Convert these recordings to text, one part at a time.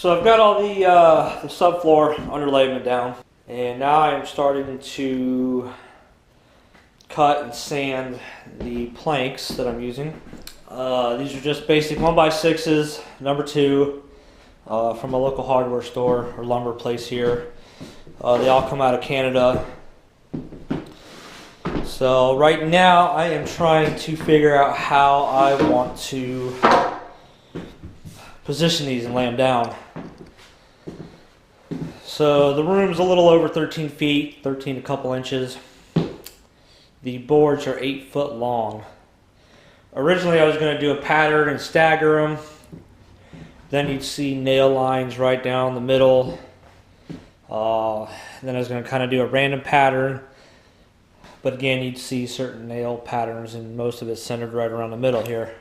So I've got all the subfloor underlayment down, and now I am starting to cut and sand the planks that I'm using. These are just basic 1x6s, number 2, from a local hardware store or lumber place here. They all come out of Canada. So right now I am trying to figure out how I want to position these and lay them down. So the room's a little over 13 feet, 13 a couple inches. The boards are 8 foot long. Originally I was going to do a pattern and stagger them. Then you'd see nail lines right down the middle. Then I was going to kind of do a random pattern. But again, you'd see certain nail patterns, and most of it centered right around the middle here.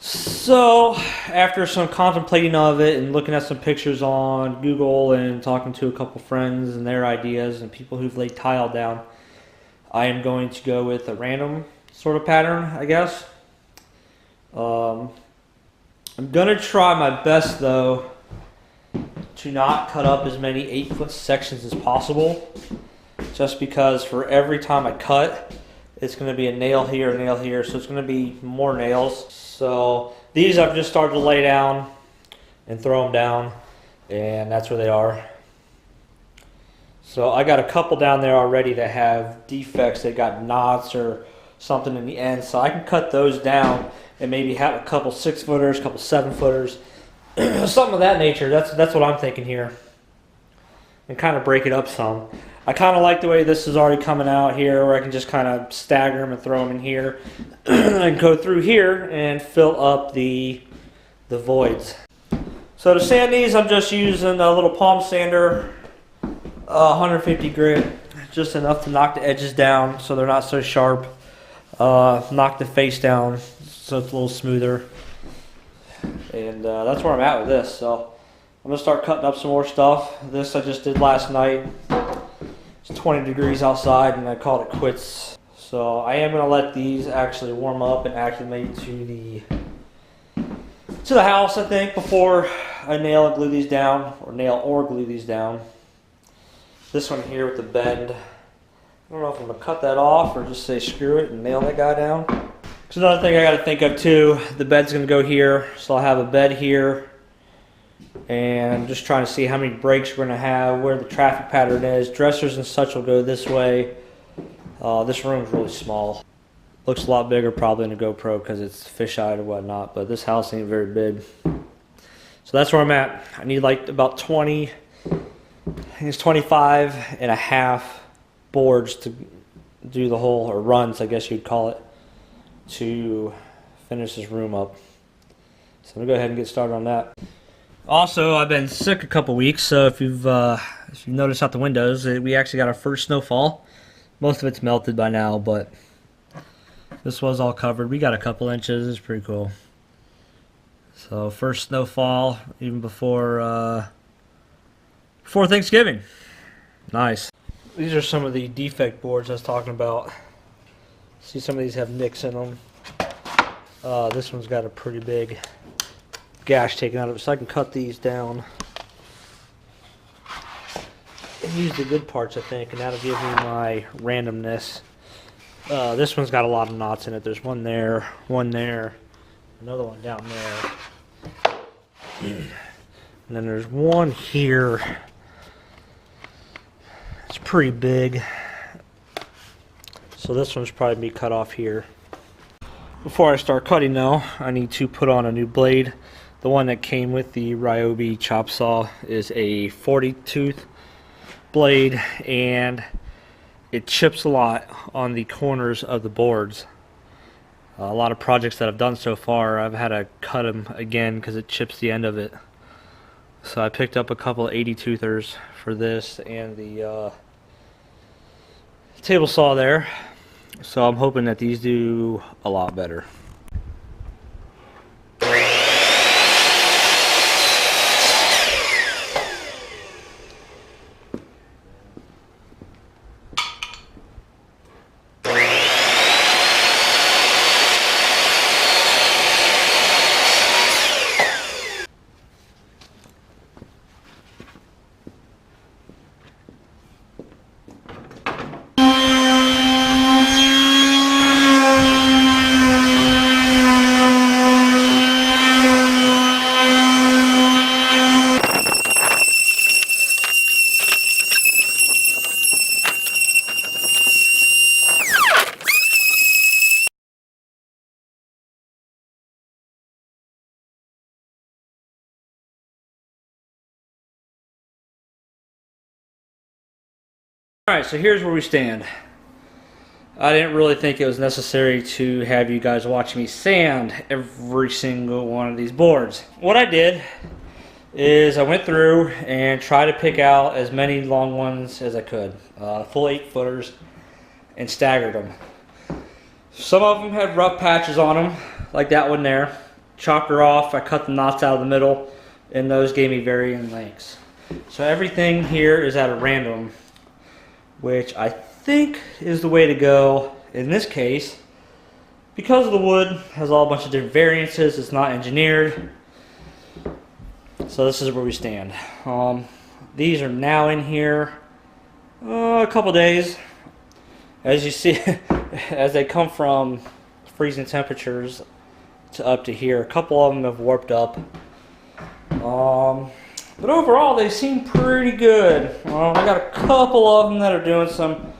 So, after some contemplating of it and looking at some pictures on Google and talking to a couple friends and their ideas and people who've laid tile down, I am going to go with a random sort of pattern, I guess. I'm going to try my best, though, to not cut up as many 8-foot sections as possible. Just because for every time I cut, it's going to be a nail here, so it's going to be more nails. So these I've just started to lay down and throw them down, and that's where they are. So I got a couple down there already that have defects. They got knots or something in the end, so I can cut those down and maybe have a couple 6-footers, a couple 7-footers, something of that nature. That's what I'm thinking here, and kind of break it up some. I kind of like the way this is already coming out here, where I can just kind of stagger them and throw them in here and go through here and fill up the voids. So to sand these, I'm just using a little palm sander, 150 grit, just enough to knock the edges down so they're not so sharp. Knock the face down so it's a little smoother. And that's where I'm at with this. So I'm going to start cutting up some more stuff. This I just did last night. It's 20 degrees outside and I called it quits. So I am going to let these actually warm up and acclimate to the house, I think, before I nail or glue these down. This one here with the bend, I don't know if I'm going to cut that off or just say screw it and nail that guy down. There's another thing I got to think of too. The bed's going to go here, so I'll have a bed here. And I'm just trying to see how many breaks we're going to have, where the traffic pattern is. Dressers and such will go this way. This room's really small. Looks a lot bigger probably in a GoPro because it's fisheye or whatnot, but this house ain't very big. So that's where I'm at. I need like about 20, I think it's 25 and a half boards to do the whole, or runs I guess you'd call it, to finish this room up. So I'm going to go ahead and get started on that. Also, I've been sick a couple weeks, so if you've noticed out the windows, we actually got our first snowfall. Most of it's melted by now, but this was all covered. We got a couple inches. It's pretty cool. So first snowfall, even before Thanksgiving. Nice. These are some of the defect boards I was talking about. See, some of these have nicks in them. This one's got a pretty big gash taken out of it, so I can cut these down and use the good parts, I think, and that'll give me my randomness. This one's got a lot of knots in it. There's one there, another one down there, and then there's one here. It's pretty big, so this one's probably be cut off here. Before I start cutting though, I need to put on a new blade. The one that came with the Ryobi chop saw is a 40 tooth blade, and it chips a lot on the corners of the boards. A lot of projects that I've done so far, I've had to cut them again because it chips the end of it. So I picked up a couple of 80 toothers for this and the table saw there. So I'm hoping that these do a lot better. Alright, so here's where we stand. I didn't really think it was necessary to have you guys watch me sand every single one of these boards. What I did is I went through and tried to pick out as many long ones as I could, full 8-footers, and staggered them. Some of them had rough patches on them, like that one there. Chopped her off, I cut the knots out of the middle, and those gave me varying lengths. So everything here is at a random, which I think is the way to go in this case. Because the wood has all a bunch of different variances, it's not engineered. So this is where we stand. These are now in here a couple days. As you see, as they come from freezing temperatures to up to here, a couple of them have warped up. But overall, they seem pretty good. I got a couple of them that are doing some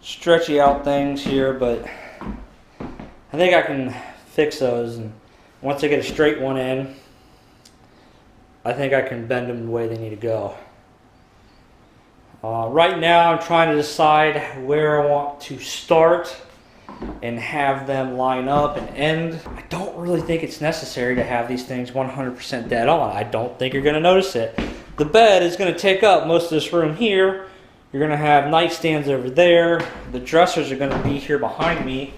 stretchy out things here, but I think I can fix those. And once I get a straight one in, I think I can bend them the way they need to go. Right now I'm trying to decide where I want to start and have them line up and end. I don't really think it's necessary to have these things 100% dead on. I don't think you're going to notice it. The bed is going to take up most of this room here. You're going to have nightstands over there. The dressers are going to be here behind me.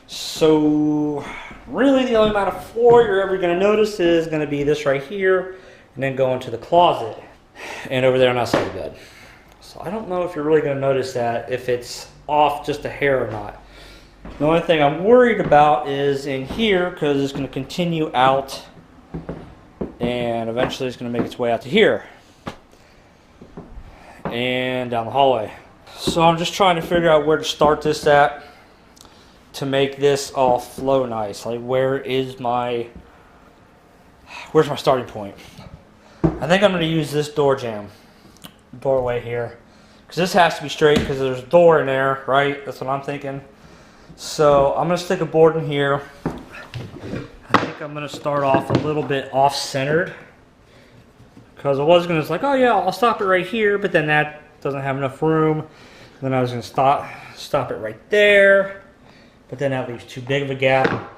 So really the only amount of floor you're ever going to notice is going to be this right here, and then go into the closet and over there on that side of the bed. So I don't know if you're really going to notice that, if it's off just a hair or not. The only thing I'm worried about is in here, because it's going to continue out and eventually it's going to make its way out to here and down the hallway. So I'm just trying to figure out where to start this at to make this all flow nice. Like, where's my starting point? I think I'm going to use this doorway here, because this has to be straight because there's a door in there, right? That's what I'm thinking. So I'm going to stick a board in here. I think I'm going to start off a little bit off-centered, because I was going to like, oh yeah, I'll stop it right here, but then that doesn't have enough room. Then I was going to stop it right there, but then that leaves too big of a gap.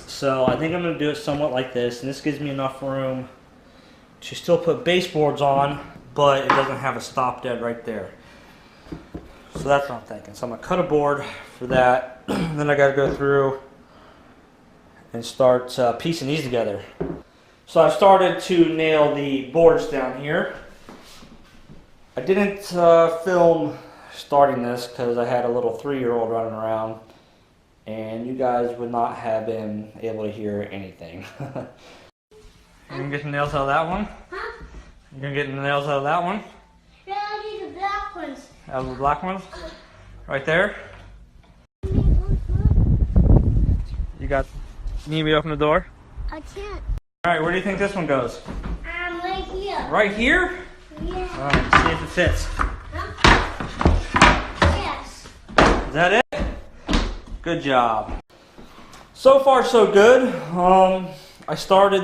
So I think I'm going to do it somewhat like this, and this gives me enough room to still put baseboards on, but it doesn't have a stop dead right there. So that's what I'm thinking. So I'm going to cut a board for that. Then I got to go through and start piecing these together. So I've started to nail the boards down here. I didn't film starting this because I had a little 3-year-old running around, and you guys would not have been able to hear anything. You gonna get the nails out of that one? Huh? You gonna get the nails out of that one? Yeah, I need the black ones. Out of the black ones? Right there? You need me to open the door? I can't. Alright, where do you think this one goes? Right here. Right here? Yeah. Alright, let's see if it fits. Huh? Yes. Is that it? Good job. So far so good.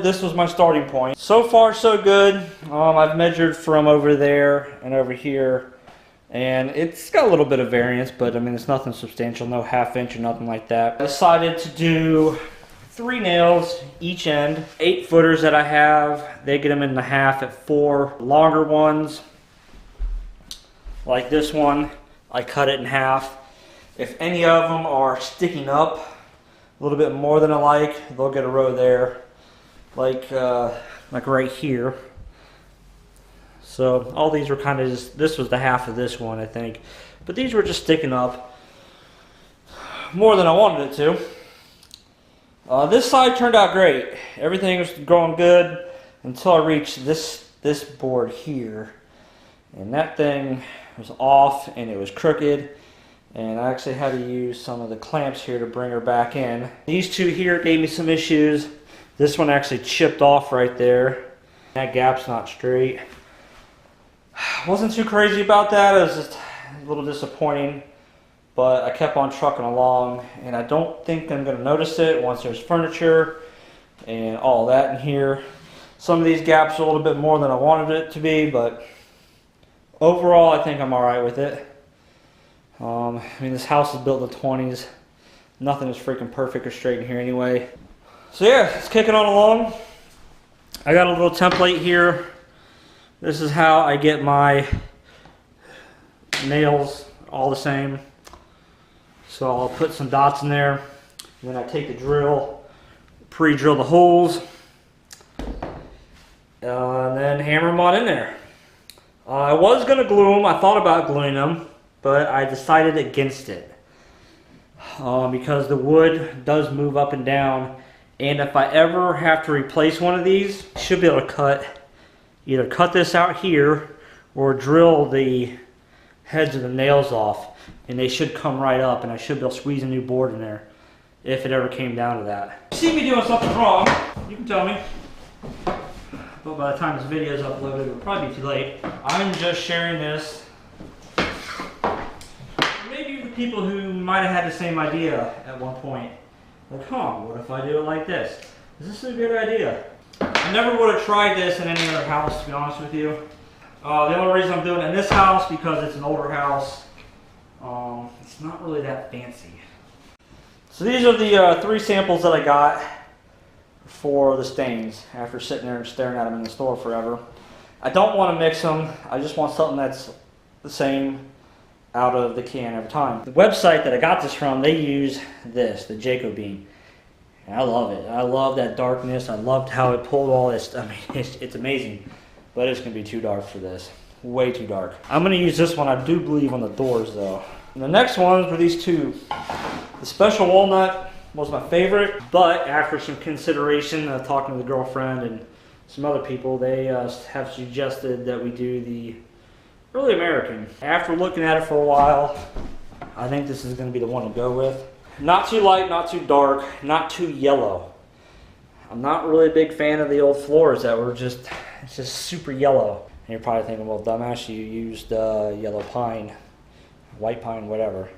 This was my starting point. So far so good. I've measured from over there and over here, and it's got a little bit of variance, but I mean it's nothing substantial, no ½ inch or nothing like that. I decided to do 3 nails each end. 8-footers that I have, they get them in the half at 4. Longer ones, like this one, I cut it in half. If any of them are sticking up a little bit more than I like, they'll get a row there, like right here. So all these were kind of just, this was the half of this one, I think, but these were just sticking up more than I wanted it to. This side turned out great. Everything was going good until I reached this board here, and that thing was off and it was crooked. And I actually had to use some of the clamps here to bring her back in. These two here gave me some issues. This one actually chipped off right there. That gap's not straight. Wasn't too crazy about that. It was just a little disappointing. But I kept on trucking along, and I don't think I'm going to notice it once there's furniture and all that in here. Some of these gaps are a little bit more than I wanted it to be, but overall I think I'm alright with it. I mean, this house is built in the 20s. Nothing is freaking perfect or straight in here anyway. So yeah, it's kicking on along. I got a little template here. This is how I get my nails all the same. So I'll put some dots in there. And then I take the drill, pre-drill the holes, and then hammer them on in there. I was going to glue them. I thought about gluing them, but I decided against it. Because the wood does move up and down. And if I ever have to replace one of these, I should be able to either cut this out here or drill the heads of the nails off. And they should come right up, and I should be able to squeeze a new board in there if it ever came down to that. If you see me doing something wrong, you can tell me. But by the time this video is uploaded, it'll probably be too late. I'm just sharing this. Maybe the people who might have had the same idea at one point. Like, what if I do it like this? Is this a good idea? I never would have tried this in any other house, to be honest with you. The only reason I'm doing it in this house because it's an older house. It's not really that fancy. So these are the 3 samples that I got for the stains after sitting there and staring at them in the store forever. I don't want to mix them. I just want something that's the same out of the can every time. The website that I got this from, they use this, the Jacobine. And I love it. I love that darkness. I loved how it pulled all this. I mean, it's amazing. But it's going to be too dark for this. Way too dark. I'm going to use this one, I do believe, on the doors though. And the next ones were these 2. The Special Walnut was my favorite, but after some consideration, talking to the girlfriend and some other people, they have suggested that we do the Early American. After looking at it for a while, I think this is going to be the one to go with. Not too light, not too dark, not too yellow. I'm not really a big fan of the old floors that were it's just super yellow. And you're probably thinking, well, dumbass, you used yellow pine, white pine, whatever.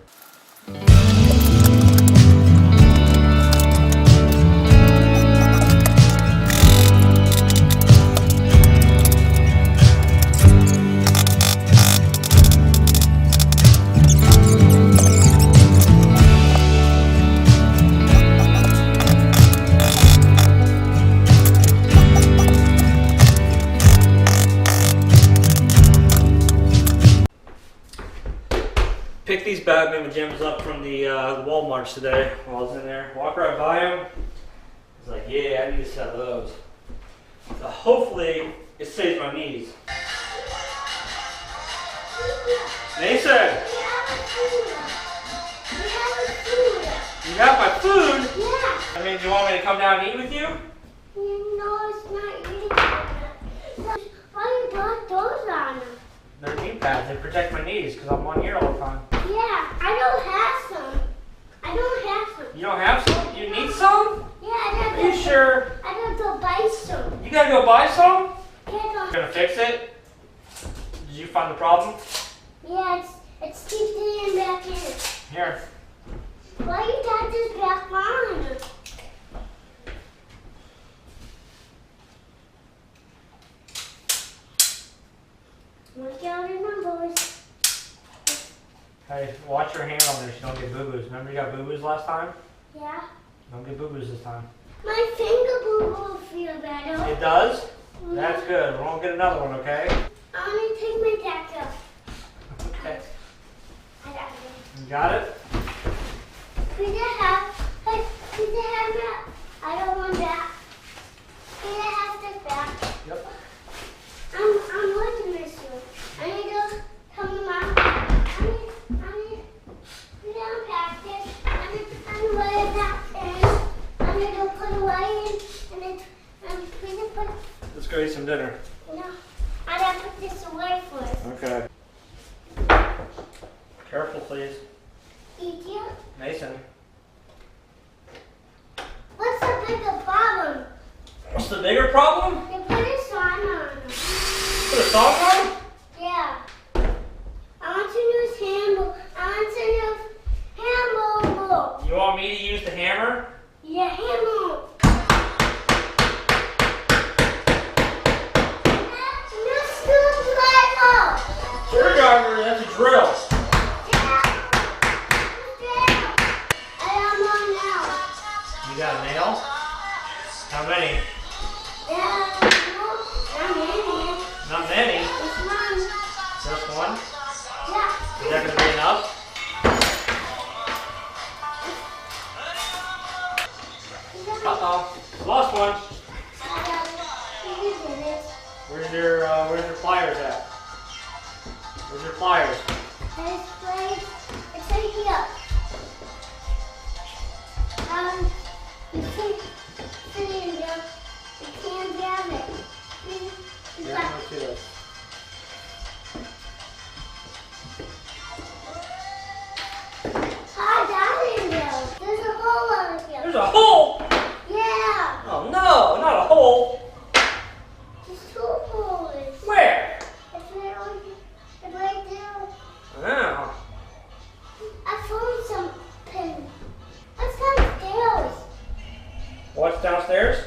Picked these bad mama gems up from the Walmarts today while I was in there. Walked right by them. I was like, yeah, I need to sell those. So hopefully it saves my knees. Mason! You got my food? Yeah. I mean, do you want me to come down and eat with you? No, it's not eating. Why you got those on? They're knee pads. They protect my knees because I'm on here all the time. Yeah, I don't have some. I don't have some. You don't have some? You need some? Yeah, I Are you sure? I gotta go buy some. You gotta go buy some? Yeah, You gonna fix it? Did you find the problem? yeah, it's keeping back in. Here. Why you got this back on? Look out in my voice. Hey, watch your hand on there so you don't get boo-boos. Remember you got boo-boos last time? Yeah. Don't get boo-boos this time. My finger boo will feel better. It does? That's good. We won't get another one, okay? I want to take my tack off. Okay. I got it. You got it? Could you have that? I don't want that. Could you have this back? Yep. I'm looking at you. I need to tell my mom. I need to unpack this. I need to lay that in. I need to put away and please put. Let's go eat some dinner. No, I gotta put this away first. Okay. Careful, please. Easier. Mason. What's the bigger problem? What's the bigger problem? You put a song on. Put a song on? Yeah. I want to use handle. I want to use handle. You want me to use the hammer? Yeah, handle. Screwdriver, that's a drill. Yeah. Where's your pliers at? Where's your pliers? This place, it's right here. You can't sit in there. You can't grab it. You Here, got- let's do this. Hi, Daddy, in there. There's a hole over here. There's a hole! Yeah, Oh no, not a hole! there's two holes. Where? It's right there. Oh. I found something. Let's downstairs. What's downstairs?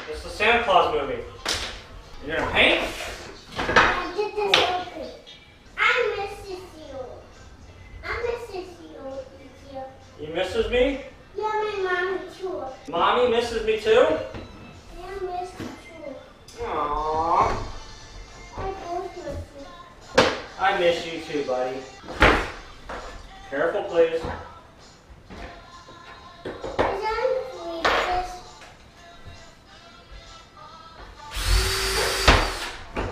It's the Santa Claus movie. You're gonna paint? I did this open. I miss this you. I miss this you. You misses me? Yeah, my mommy too. Mommy misses me too? Yeah, I miss you too. Aww. I both miss you. I miss you too, buddy. Careful, please. Is that this?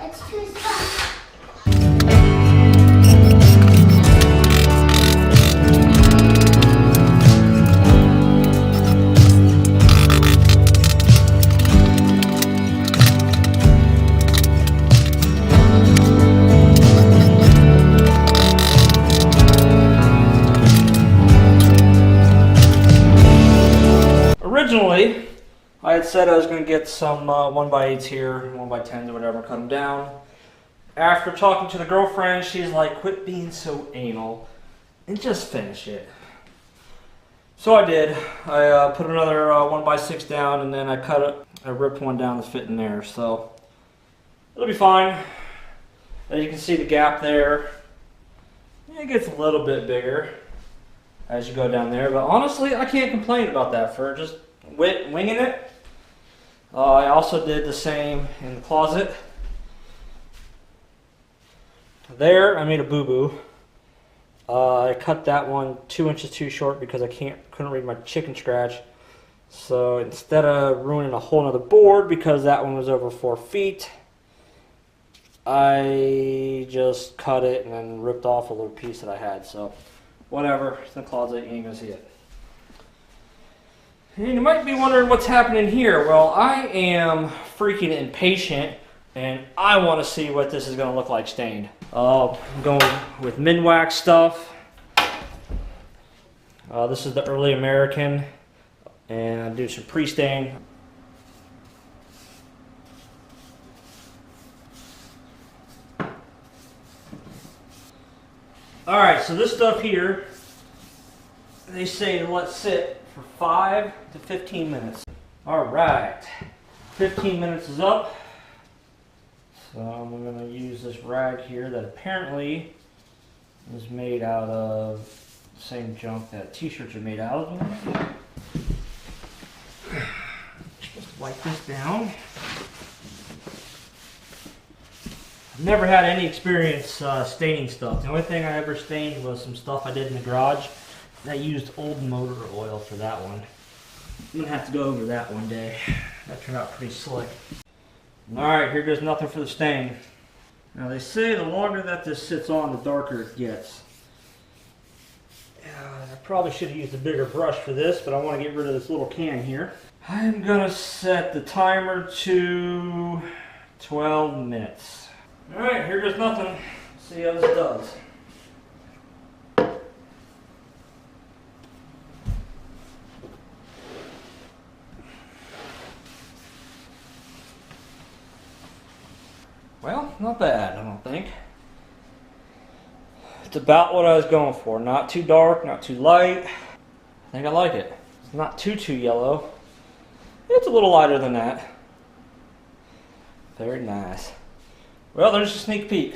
It's too stuck. Originally, I had said I was going to get some 1x8s here, 1x10s or whatever, cut them down. After talking to the girlfriend, she's like, quit being so anal and just finish it. So I did. I put another 1x6 down and then I ripped one down that's fitting there. So it'll be fine. As you can see the gap there, it gets a little bit bigger as you go down there, but honestly, I can't complain about that for just winging it. I also did the same in the closet. There, I made a boo-boo. I cut that one 2 inches too short because I couldn't read my chicken scratch. So instead of ruining a whole nother board because that one was over 4 feet, I just cut it and then ripped off a little piece that I had. So whatever, it's in the closet, you ain't gonna see it. And you might be wondering what's happening here. Well, I am freaking impatient and I want to see what this is gonna look like stained. I'm going with Minwax stuff. This is the Early American, and I do some pre-stain. Alright, so this stuff here, they say to let sit for 5 to 15 minutes. Alright, 15 minutes is up. So I'm going to use this rag here that apparently is made out of the same junk that t-shirts are made out of. Just wipe this down. I've never had any experience staining stuff. The only thing I ever stained was some stuff I did in the garage. I used old motor oil for that one. I'm gonna have to go over that one day. That turned out pretty slick. Alright, here goes nothing for the stain. Now they say the longer that this sits on, the darker it gets. I probably should have used a bigger brush for this, but I want to get rid of this little can here. I'm gonna set the timer to 12 minutes. Alright, here goes nothing. Let's see how this does. Well, not bad, I don't think. It's about what I was going for. Not too dark, not too light. I think I like it. It's not too yellow. It's a little lighter than that. Very nice. Well, there's a sneak peek.